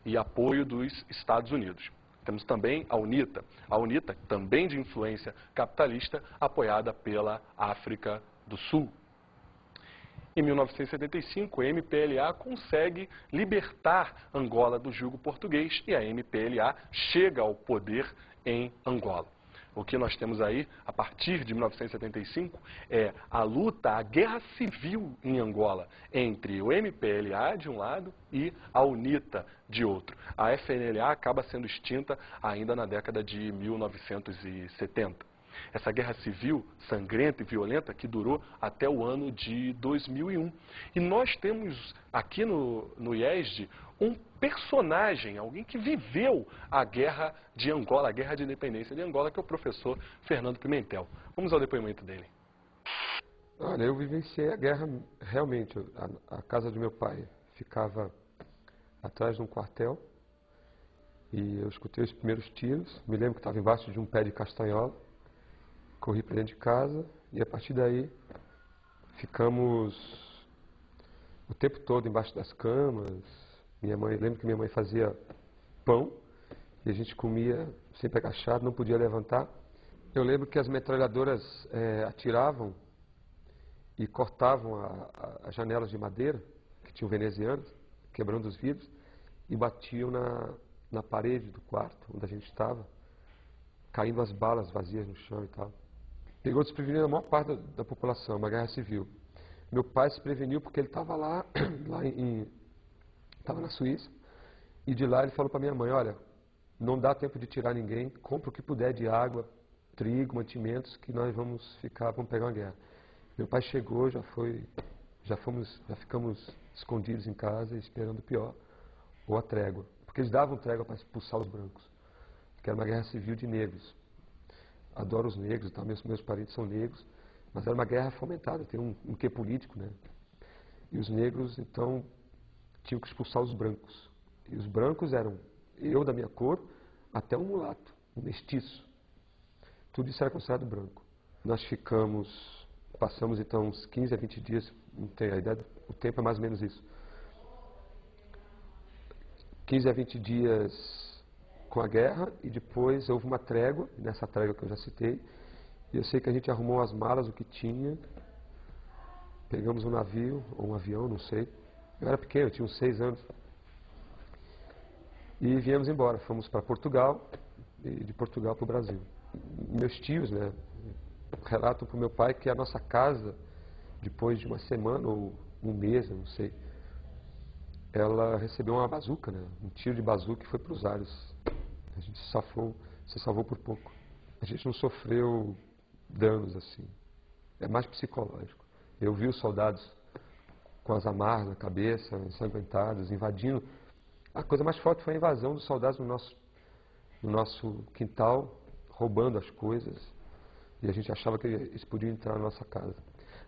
e apoio dos Estados Unidos. Temos também a UNITA, também de influência capitalista, apoiada pela África do Sul. Em 1975, a MPLA consegue libertar Angola do jugo português e a MPLA chega ao poder em Angola. O que nós temos aí, a partir de 1975, é a luta, a guerra civil em Angola, entre o MPLA de um lado e a UNITA de outro. A FNLA acaba sendo extinta ainda na década de 1970. Essa guerra civil sangrenta e violenta que durou até o ano de 2001. E nós temos aqui no IESD um personagem, alguém que viveu a guerra de Angola, a guerra de independência de Angola, que é o professor Fernando Pimentel. Vamos ao depoimento dele. Olha, eu vivenciei a guerra realmente. A casa do meu pai ficava atrás de um quartel e eu escutei os primeiros tiros. Me lembro que estava embaixo de um pé de castanhola. Corri para dentro de casa e a partir daí ficamos o tempo todo embaixo das camas. Lembro que minha mãe fazia pão e a gente comia sempre agachado, não podia levantar. Eu lembro que as metralhadoras atiravam e cortavam as janelas de madeira, que tinham venezianos, quebrando os vidros, e batiam na parede do quarto onde a gente estava, caindo as balas vazias no chão e tal. Pegou desprevenido a maior parte da população, uma guerra civil. Meu pai se preveniu porque ele estava estava na Suíça, e de lá ele falou para minha mãe, olha, não dá tempo de tirar ninguém, compra o que puder de água, trigo, mantimentos, que nós vamos pegar uma guerra. Meu pai chegou, já ficamos escondidos em casa, esperando o pior, ou a trégua. Porque eles davam trégua para expulsar os brancos, que era uma guerra civil de negros. Adoro os negros, tá? Meus parentes são negros, mas era uma guerra fomentada, tem um quê político, né? E os negros, então, tinham que expulsar os brancos. E os brancos eram eu da minha cor, até um mulato, um mestiço. Tudo isso era considerado branco. Nós passamos então uns 15 a 20 dias, não tenho a ideia, o tempo é mais ou menos isso. 15 a 20 dias com a guerra e depois houve uma trégua, nessa trégua que eu já citei, e eu sei que a gente arrumou as malas, o que tinha, pegamos um navio, ou um avião, não sei, eu era pequeno, eu tinha uns 6 anos, e viemos embora, fomos para Portugal, e de Portugal para o Brasil. Meus tios, né, relatam para o meu pai que a nossa casa, depois de uma semana ou um mês, eu não sei, ela recebeu uma bazuca, né, um tiro de bazuca e foi para os ares. A gente se salvou por pouco. A gente não sofreu danos assim. É mais psicológico. Eu vi os soldados com as amarras na cabeça, ensanguentados, invadindo. A coisa mais forte foi a invasão dos soldados no nosso quintal, roubando as coisas. E a gente achava que eles podiam entrar na nossa casa.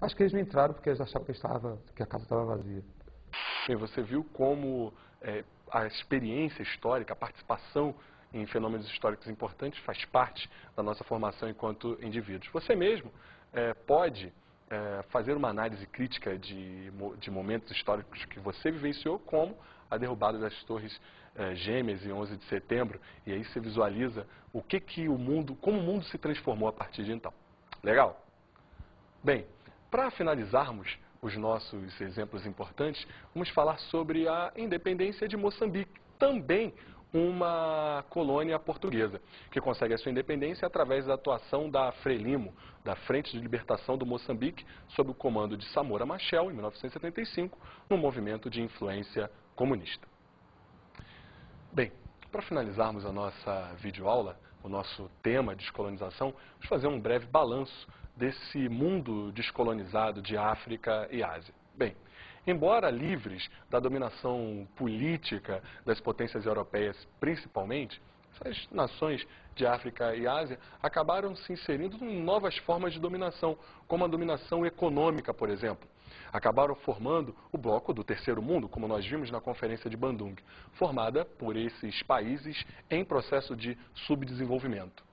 Acho que eles não entraram porque eles achavam que a casa estava vazia. Bem, você viu como a experiência histórica, a participação em fenômenos históricos importantes faz parte da nossa formação enquanto indivíduos. Você mesmo pode fazer uma análise crítica de momentos históricos que você vivenciou, como a derrubada das Torres Gêmeas em 11 de setembro, e aí você visualiza como o mundo se transformou a partir de então. Legal? Bem, para finalizarmos os nossos exemplos importantes, vamos falar sobre a independência de Moçambique, também uma colônia portuguesa, que consegue a sua independência através da atuação da Frelimo, da Frente de Libertação do Moçambique, sob o comando de Samora Machel, em 1975, no movimento de influência comunista. Bem, para finalizarmos a nossa videoaula, o nosso tema descolonização, vamos fazer um breve balanço desse mundo descolonizado de África e Ásia. Bem, embora livres da dominação política das potências europeias principalmente, essas nações de África e Ásia acabaram se inserindo em novas formas de dominação, como a dominação econômica, por exemplo. Acabaram formando o bloco do Terceiro Mundo, como nós vimos na Conferência de Bandung, formada por esses países em processo de subdesenvolvimento.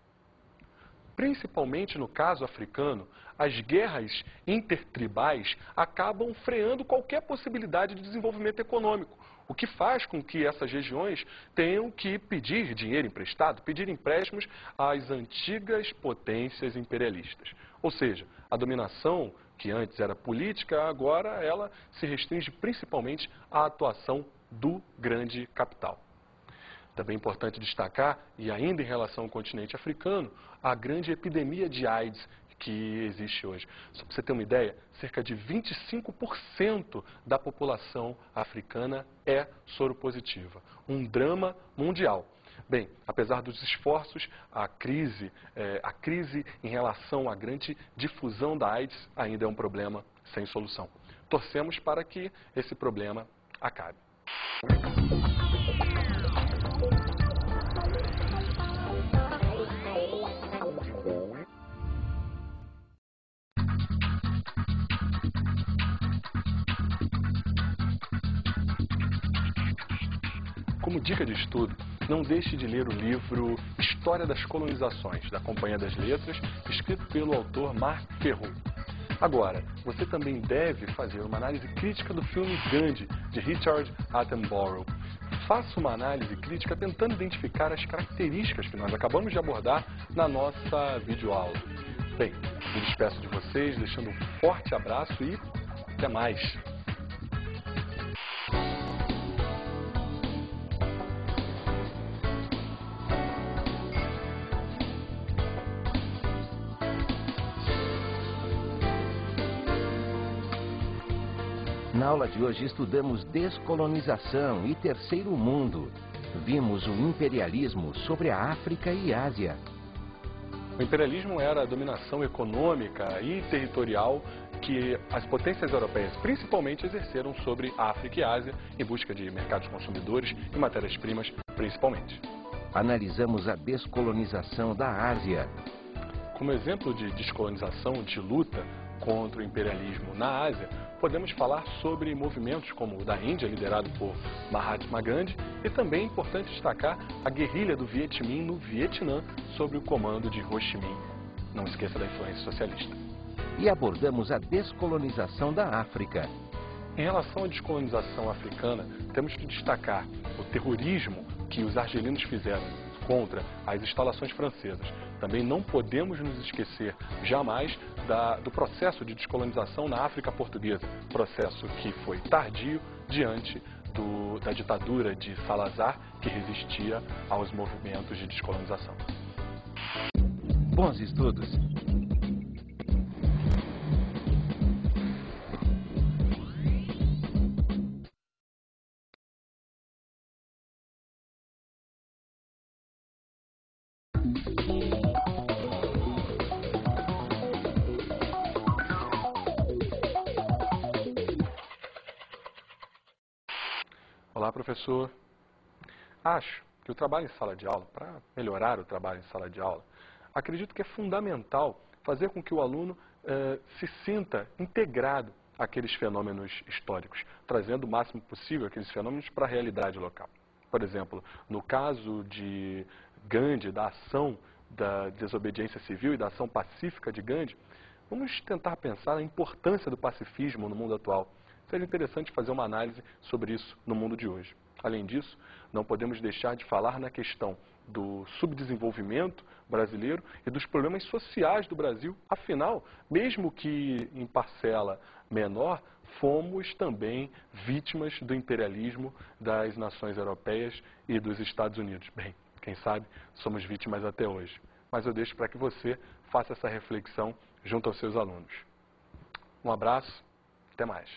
Principalmente no caso africano, as guerras intertribais acabam freando qualquer possibilidade de desenvolvimento econômico, o que faz com que essas regiões tenham que pedir dinheiro emprestado, pedir empréstimos às antigas potências imperialistas. Ou seja, a dominação, que antes era política, agora ela se restringe principalmente à atuação do grande capital. Também é importante destacar, e ainda em relação ao continente africano, a grande epidemia de AIDS que existe hoje. Só para você ter uma ideia, cerca de 25% da população africana é soropositiva. Um drama mundial. Bem, apesar dos esforços, a crise em relação à grande difusão da AIDS ainda é um problema sem solução. Torcemos para que esse problema acabe. Como dica de estudo, não deixe de ler o livro História das Colonizações, da Companhia das Letras, escrito pelo autor Marc Ferron. Agora, você também deve fazer uma análise crítica do filme Gandhi, de Richard Attenborough. Faça uma análise crítica tentando identificar as características que nós acabamos de abordar na nossa videoaula. Bem, me despeço de vocês, deixando um forte abraço e até mais! Na aula de hoje estudamos descolonização e terceiro mundo. Vimos o imperialismo sobre a África e Ásia. O imperialismo era a dominação econômica e territorial que as potências europeias principalmente exerceram sobre a África e Ásia em busca de mercados consumidores e matérias-primas principalmente. Analisamos a descolonização da Ásia. Como exemplo de descolonização, de luta contra o imperialismo na Ásia, podemos falar sobre movimentos como o da Índia, liderado por Mahatma Gandhi, e também é importante destacar a guerrilha do Viet Minh no Vietnã, sob o comando de Ho Chi Minh. Não esqueça da influência socialista. E abordamos a descolonização da África. Em relação à descolonização africana, temos que destacar o terrorismo que os argelinos fizeram contra as instalações francesas. Também não podemos nos esquecer jamais do processo de descolonização na África portuguesa, processo que foi tardio diante da ditadura de Salazar, que resistia aos movimentos de descolonização. Bons estudos! Olá, professor. Acho que o trabalho em sala de aula, para melhorar o trabalho em sala de aula, acredito que é fundamental fazer com que o aluno se sinta integrado àqueles fenômenos históricos, trazendo o máximo possível aqueles fenômenos para a realidade local. Por exemplo, no caso de Gandhi, da ação da desobediência civil e da ação pacífica de Gandhi, vamos tentar pensar na importância do pacifismo no mundo atual. Seria interessante fazer uma análise sobre isso no mundo de hoje. Além disso, não podemos deixar de falar na questão do subdesenvolvimento brasileiro e dos problemas sociais do Brasil. Afinal, mesmo que em parcela menor, fomos também vítimas do imperialismo das nações europeias e dos Estados Unidos. Bem, quem sabe somos vítimas até hoje. Mas eu deixo para que você faça essa reflexão junto aos seus alunos. Um abraço, até mais.